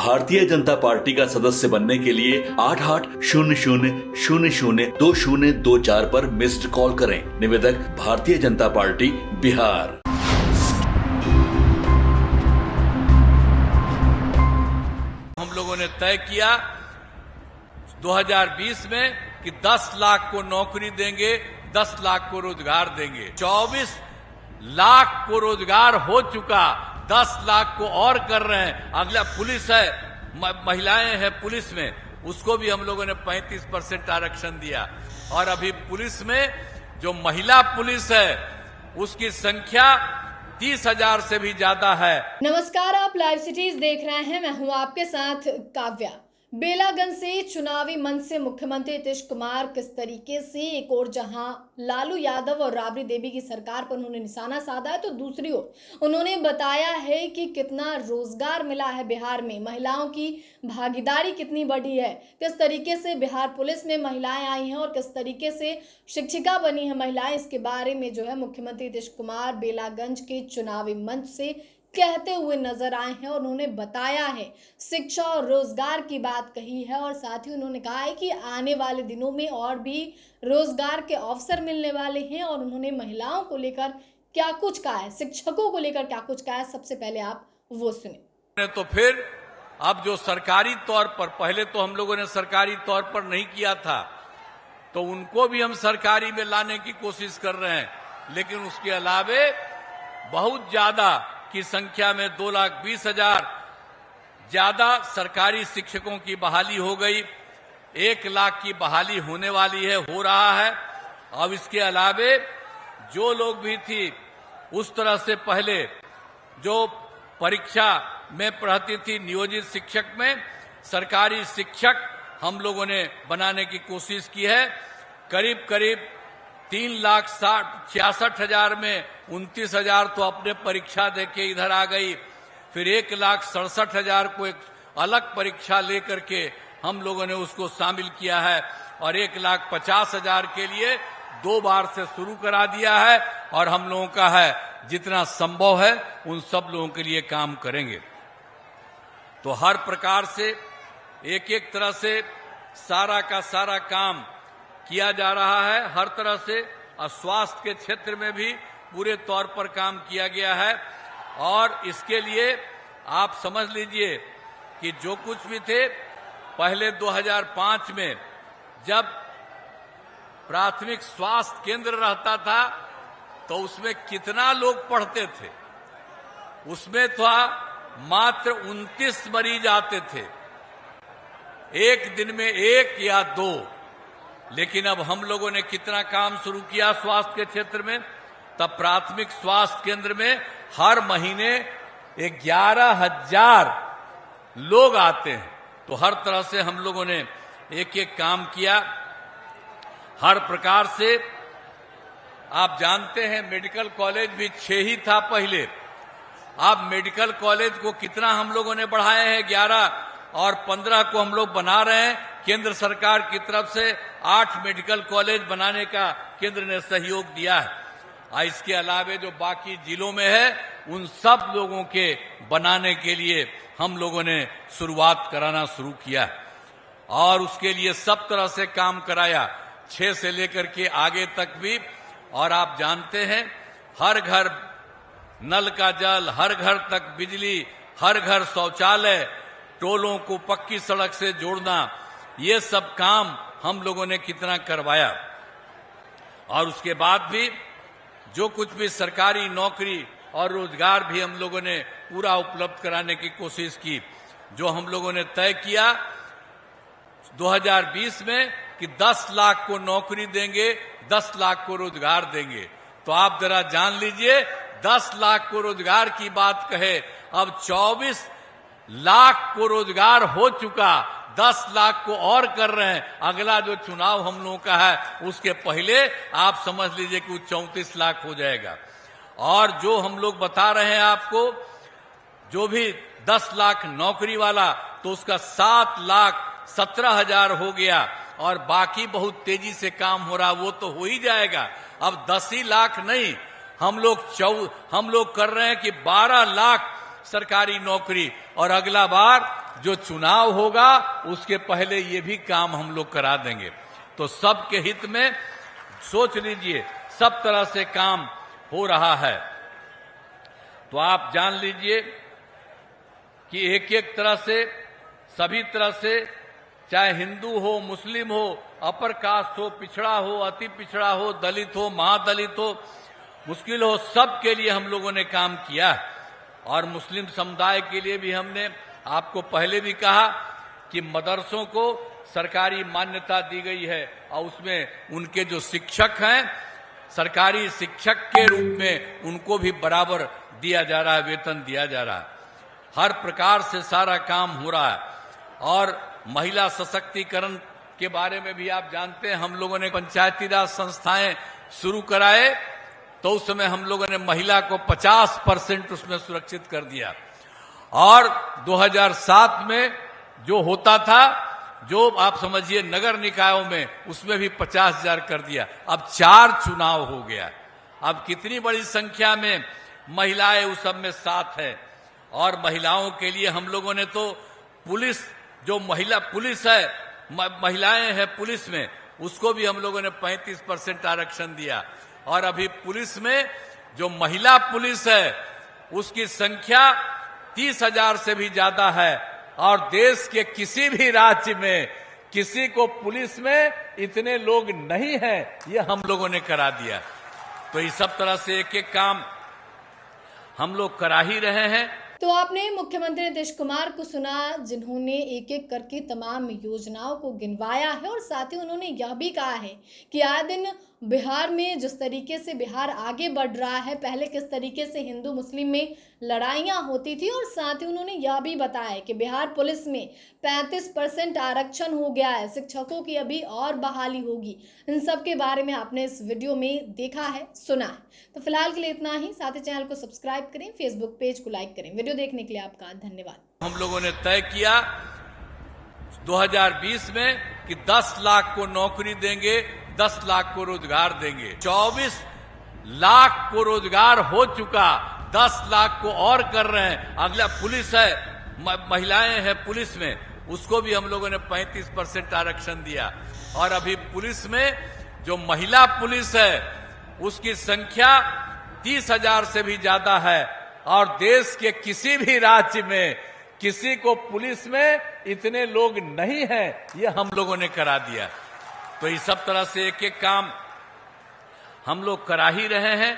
Bharatiya Janata party का सदस्य बनने के लिए 8800002024 पर मिस्ड कॉल करें। निवेदक भारतीय जनता पार्टी बिहार। हम लोगों ने तय किया 2020 में कि 10 लाख को नौकरी देंगे, 10 लाख को रोजगार देंगे। 24 लाख को रोजगार हो चुका, 10 लाख को और कर रहे हैं। अगला पुलिस है, महिलाएं हैं पुलिस में, उसको भी हम लोगों ने 35% आरक्षण दिया। और अभी पुलिस में जो महिला पुलिस है उसकी संख्या 30,000 से भी ज्यादा है। नमस्कार, आप लाइव सिटीज देख रहे हैं। मैं हूं आपके साथ काव्या। बेलागंज से चुनावी मंच से मुख्यमंत्री नीतीश कुमार किस तरीके से एक ओर जहां लालू यादव और राबड़ी देवी की सरकार पर उन्होंने निशाना साधा है, तो दूसरी ओर उन्होंने बताया है कि कितना रोजगार मिला है बिहार में, महिलाओं की भागीदारी कितनी बढ़ी है, किस तरीके से बिहार पुलिस में महिलाएं आई हैं और किस तरीके से शिक्षिका बनी है महिलाएं। इसके बारे में जो है मुख्यमंत्री नीतीश कुमार बेलागंज के चुनावी मंच से कहते हुए नजर आए हैं और उन्होंने बताया है, शिक्षा और रोजगार की बात कही है और साथ ही उन्होंने कहा है कि आने वाले दिनों में और भी रोजगार के अवसर मिलने वाले हैं। और उन्होंने महिलाओं को लेकर क्या कुछ कहा है, शिक्षकों को लेकर क्या कुछ कहा है, सबसे पहले आप वो सुने। तो फिर अब जो सरकारी तौर पर, पहले तो हम लोगों ने सरकारी तौर पर नहीं किया था, तो उनको भी हम सरकारी में लाने की कोशिश कर रहे हैं। लेकिन उसके अलावे बहुत ज्यादा की संख्या में 2,20,000 ज्यादा सरकारी शिक्षकों की बहाली हो गई। 1 लाख की बहाली होने वाली है, हो रहा है। अब इसके अलावे जो लोग भी थी उस तरह से पहले जो परीक्षा में पढ़ती थी नियोजित शिक्षक में, सरकारी शिक्षक हम लोगों ने बनाने की कोशिश की है। करीब करीब 3,66,000 में 29,000 तो अपने परीक्षा देके इधर आ गई। फिर 1,67,000 को एक अलग परीक्षा लेकर के हम लोगों ने उसको शामिल किया है और 1,50,000 के लिए 2 बार से शुरू करा दिया है। और हम लोगों का है जितना संभव है उन सब लोगों के लिए काम करेंगे। तो हर प्रकार से एक एक तरह से सारा का सारा काम किया जा रहा है, हर तरह से। और स्वास्थ्य के क्षेत्र में भी पूरे तौर पर काम किया गया है। और इसके लिए आप समझ लीजिए कि जो कुछ भी थे पहले 2005 में जब प्राथमिक स्वास्थ्य केंद्र रहता था तो उसमें कितना लोग पढ़ते थे, उसमें तो मात्र 29 मरीज आते थे, एक दिन में 1 या 2। लेकिन अब हम लोगों ने कितना काम शुरू किया स्वास्थ्य के क्षेत्र में। तब प्राथमिक स्वास्थ्य केंद्र में हर महीने 11,000 लोग आते हैं। तो हर तरह से हम लोगों ने एक एक काम किया। हर प्रकार से आप जानते हैं मेडिकल कॉलेज भी 6 ही था पहले। अब मेडिकल कॉलेज को कितना हम लोगों ने बढ़ाए हैं, 11 और 15 को हम लोग बना रहे हैं। केंद्र सरकार की तरफ से 8 मेडिकल कॉलेज बनाने का केंद्र ने सहयोग दिया है। इसके अलावे जो बाकी जिलों में है उन सब लोगों के बनाने के लिए हम लोगों ने शुरुआत कराना शुरू किया है। और उसके लिए सब तरह से काम कराया, 6 से लेकर के आगे तक भी। और आप जानते हैं हर घर नल का जल, हर घर तक बिजली, हर घर शौचालय, टोलों को पक्की सड़क से जोड़ना, ये सब काम हम लोगों ने कितना करवाया। और उसके बाद भी जो कुछ भी सरकारी नौकरी और रोजगार भी हम लोगों ने पूरा उपलब्ध कराने की कोशिश की। जो हम लोगों ने तय किया 2020 में कि 10 लाख को नौकरी देंगे, 10 लाख को रोजगार देंगे। तो आप जरा जान लीजिए, 10 लाख को रोजगार की बात कहे, अब 24 लाख को रोजगार हो चुका, 10 लाख को और कर रहे हैं। अगला जो चुनाव हम लोगों का है उसके पहले आप समझ लीजिए कि वो 34 लाख हो जाएगा। और जो हम लोग बता रहे हैं आपको, जो भी 10 लाख नौकरी वाला, तो उसका 7,17,000 हो गया। और बाकी बहुत तेजी से काम हो रहा, वो तो हो ही जाएगा। अब 10 ही लाख नहीं, हम लोग कर रहे हैं कि 12 लाख सरकारी नौकरी। और अगला बार जो चुनाव होगा उसके पहले ये भी काम हम लोग करा देंगे। तो सबके हित में सोच लीजिए, सब तरह से काम हो रहा है। तो आप जान लीजिए कि एक एक तरह से, सभी तरह से, चाहे हिंदू हो, मुस्लिम हो, अपर कास्ट हो, पिछड़ा हो, अति पिछड़ा हो, दलित हो, महादलित हो, मुश्किल हो, सब के लिए हम लोगों ने काम किया। और मुस्लिम समुदाय के लिए भी हमने आपको पहले भी कहा कि मदरसों को सरकारी मान्यता दी गई है और उसमें उनके जो शिक्षक हैं, सरकारी शिक्षक के रूप में उनको भी बराबर दिया जा रहा है, वेतन दिया जा रहा है। हर प्रकार से सारा काम हो रहा है। और महिला सशक्तिकरण के बारे में भी आप जानते हैं, हम लोगों ने पंचायती राज संस्थाएं शुरू कराए तो उस समय हम लोगों ने महिला को 50% उसमें सुरक्षित कर दिया। और 2007 में जो होता था, जो आप समझिए नगर निकायों में, उसमें भी 50,000 कर दिया। अब 4 चुनाव हो गया। अब कितनी बड़ी संख्या में महिलाएं उस सब में साथ है। और महिलाओं के लिए हम लोगों ने तो पुलिस, जो महिला पुलिस है, महिलाएं हैं पुलिस में, उसको भी हम लोगों ने 35% आरक्षण दिया। और अभी पुलिस में जो महिला पुलिस है उसकी संख्या 30,000 से भी ज्यादा है। और देश के किसी भी राज्य में किसी को पुलिस में इतने लोग नहीं हैं, ये हम लोगों ने करा दिया। तो इस सब तरह से एक एक काम हम लोग करा ही रहे हैं। तो आपने मुख्यमंत्री नीतीश कुमार को सुना, जिन्होंने एक एक करके तमाम योजनाओं को गिनवाया है। और साथ ही उन्होंने यह भी कहा है कि आए दिन बिहार में जिस तरीके से बिहार आगे बढ़ रहा है, पहले किस तरीके से हिंदू मुस्लिम में लड़ाइयां होती थी। और साथ ही उन्होंने यह भी बताया है कि बिहार पुलिस में 35% आरक्षण हो गया है, शिक्षकों की अभी और बहाली होगी। इन सब के बारे में आपने इस वीडियो में देखा है, सुना है। तो फिलहाल के लिए इतना ही। साथ ही चैनल को सब्सक्राइब करें, फेसबुक पेज को लाइक करें। वीडियो देखने के लिए आपका धन्यवाद। हम लोगों ने तय किया 2020 में कि 10 लाख को नौकरी देंगे, 10 लाख को रोजगार देंगे। 24 लाख को रोजगार हो चुका, 10 लाख को और कर रहे हैं। अगला पुलिस है, महिलाएं हैं पुलिस में, उसको भी हम लोगों ने 35% आरक्षण दिया। और अभी पुलिस में जो महिला पुलिस है उसकी संख्या 30,000 से भी ज्यादा है। और देश के किसी भी राज्य में किसी को पुलिस में इतने लोग नहीं हैं, ये हम लोगों ने करा दिया। तो इस सब तरह से एक एक काम हम लोग करा ही रहे हैं।